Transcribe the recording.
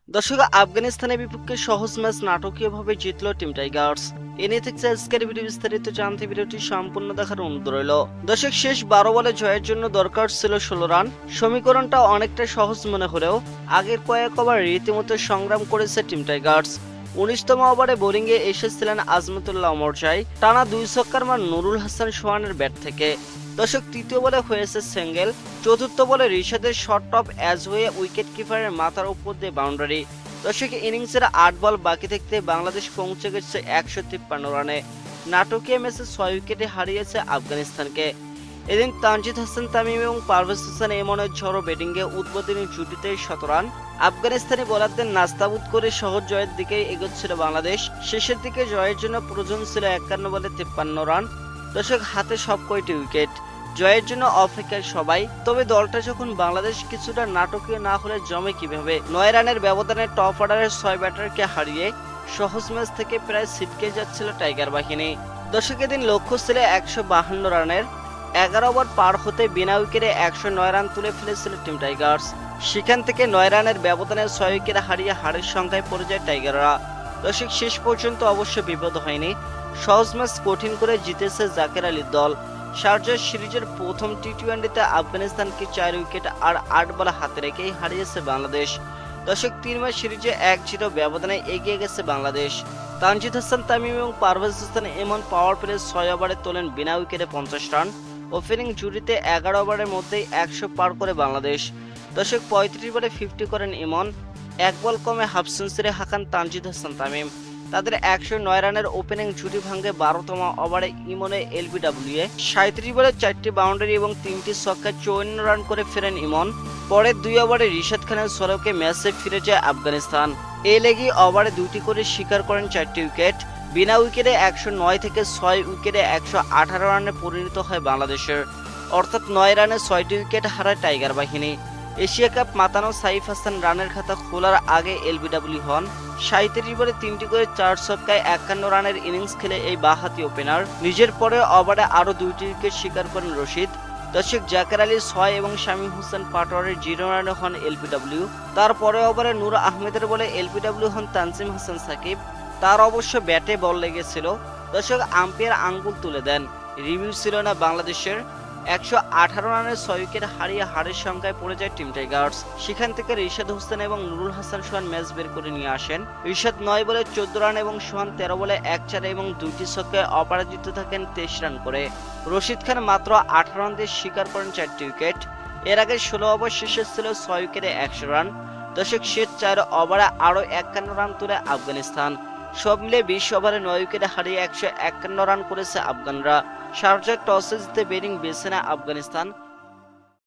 দর্শক, আফগানিস্তানের বিপক্ষে সহজ ম্যাচ নাটকীয়ভাবে জিতল টিম টাইগার্স। এ নিয়ে থাকছে আজকের ভিডিও, বিস্তারিত জানতে ভিডিওটি সম্পূর্ণ দেখার অনুরোধ রইল। দর্শক, শেষ 12 বলে জয়ের জন্য দরকার ছিল 16 রান। সমীকরণটা অনেকটা সহজ মনে হলেও আগের কয়েক ওভার রীতিমতো সংগ্রাম করেছে টিম টাইগার্স। 19তম ওভারে বোলিংয়ে এসেছিলেন আজমতুল্লাহ মর্জাই, টানা 2 ছক্কার মার নুরুল হাসান সোহানের ব্যাট থেকে। দর্শক, তৃতীয় বলে হয়েছে সিঙ্গেল। চতুর্থ বলে রিশাদের শর্ট টপ অ্যাজ হয়ে উইকেট কিপারের মাথার উপর দিয়ে বাউন্ডারি। দর্শক, ইনিংসের 8 বল বাকি থাকতে বাংলাদেশ পৌঁছে গেছে 153 রানে। নাটকীয় ম্যাচে 6 উইকেটে হারিয়েছে আফগানিস্তানকে। এদিন তানজিদ হাসান তামিম এবং পারভেজ হোসেন এমনের ঝড়ো ব্যাটিংয়ে উদ্বোধনী জুটিতে 17 রান। আফগানিস্তানি বোলারদের নাস্তাবুদ করে সহজ জয়ের দিকেই এগোচ্ছিল বাংলাদেশ। শেষের দিকে জয়ের জন্য প্রয়োজন ছিল 51 বলে 53 রান। দর্শক, হাতে সব কয়টি উইকেট, জয়ের জন্য অপেক্ষায় সবাই। তবে দলটা যখন বাংলাদেশ কিছুটা নাটকীয় না হলে জমে কিভাবে। 9 রানের ব্যবধানে টপ অর্ডারের 6 ব্যাটারকে হারিয়ে সহজ ম্যাচ থেকে প্রায় ছিটকে যাচ্ছিল টাইগার বাহিনী। দর্শক, এদিন লক্ষ্য ছিল 152 রানের। 11 ওভার পার হতে বিনা উইকেটে 109 রান তুলে ফেলেছিল টিম টাইগার্স। সেখান থেকে 9 রানের ব্যবধানে 6 উইকেট হারিয়ে হারের সংখ্যায় পড়ে যায় টাইগাররা। দর্শক, শেষ পর্যন্ত অবশ্য বিপদ হয়নি। সহজ ম্যাচ কঠিন করে জিতেছে জাকের আলীর দল। শারজাহ সিরিজের প্রথম টি-20তে আফগানিস্তানকে 4 উইকেট আর 8 বল হাতে রেখেই হারিয়েছে বাংলাদেশ। দর্শক, 3 ম্যাচ সিরিজে 1-0 ব্যবধানে এগিয়ে গেছে বাংলাদেশ। তানজিদ হাসান তামিম এবং পারভেজ হোসেন এমন পাওয়ার প্লে 6 ওভারে তোলেন বিনা উইকেটে 50 রান। ওপেনিং জুটিতে 11 ওভারের মধ্যেই 100 পার করে বাংলাদেশ। দর্শক, 35 বলে 50 করেন ইমন। 1 বল কমে হাফ সেঞ্চুরি হাঁকান তানজিদ হাসান তামিম। তাদের 109 রানের ওপেনিং জুটি ভাঙে 12তম ওভারে ইমনে এলবিডব্লিউ 37 বলে 4টি বাউন্ডারি এবং 3টি ছক্কায় 54 রান করে ফেরেন ইমন। পরের 2 ওভারে রিশাদ খানের সড়কে ম্যাচে ফিরে যায় আফগানিস্তান। এই লেগে ওভারে 2টি করে শিকার করেন 4টি উইকেট। বিনা উইকেটে 109 থেকে 6 উইকেটে 118 রানে পরিণত হয় বাংলাদেশের। অর্থাৎ 9 রানে 6টি উইকেট হারায় টাইগার বাহিনী। এশিয়া কাপ মাতানো সাইফ হাসান রানের খাতা খোলার আগে এলবিডব্লিউ হন। 37 বলে 3টি করে 4 ছক্কায় 51 রানের ইনিংস খেলে এই বাঁহাতি ওপেনার নিজের পরে ওভারে আরও 2টি উইকেট শিকার করেন রশিদ। দর্শক, জাকের আলী 6 এবং শামীম হোসেন পাটোয়ারির 0 রানে হন এলবিডব্লিউ। তারপরে ওভারে নূর আহমেদের বলে এলবিডব্লিউ হন তানজিম হাসান সাকিব। তার অবশ্য ব্যাটে বল লেগেছিল। দর্শক, আম্পায়ার আঙ্গুল তুলে দেন। রিভিউ ছিল না বাংলাদেশের। 118 রানের 6 উইকেট হারিয়ে হারের সংখ্যায় পড়ে যায় টিম টাইগার্স। সেখান থেকে রিশাদ হোসেন এবং নুরুল হাসান সোহান ম্যাচ বের করে নিয়ে আসেন। রিশাদ 9 বলে 14 রান এবং সোহান 13 বলে 1 চারে এবং 2টি ছক্কায় অপরাজিত থাকেন 23 রান করে। রশিদ খান মাত্র 18 রান দিয়ে শিকার করেন 4টি উইকেট। এর আগে 16 ওভার শেষে ছিল 6 উইকেটে 100 রান। দর্শক, শেষ 4 ওভারে আরও 51 রান তুলে আফগানিস্তান। সব মিলে 20 ওভারে 9 উইকেটে হারিয়ে 151 রান করেছে আফগানরা। শারজাহ টসে জিতে ব্যাটিং বেছে নেয় আফগানিস্তান।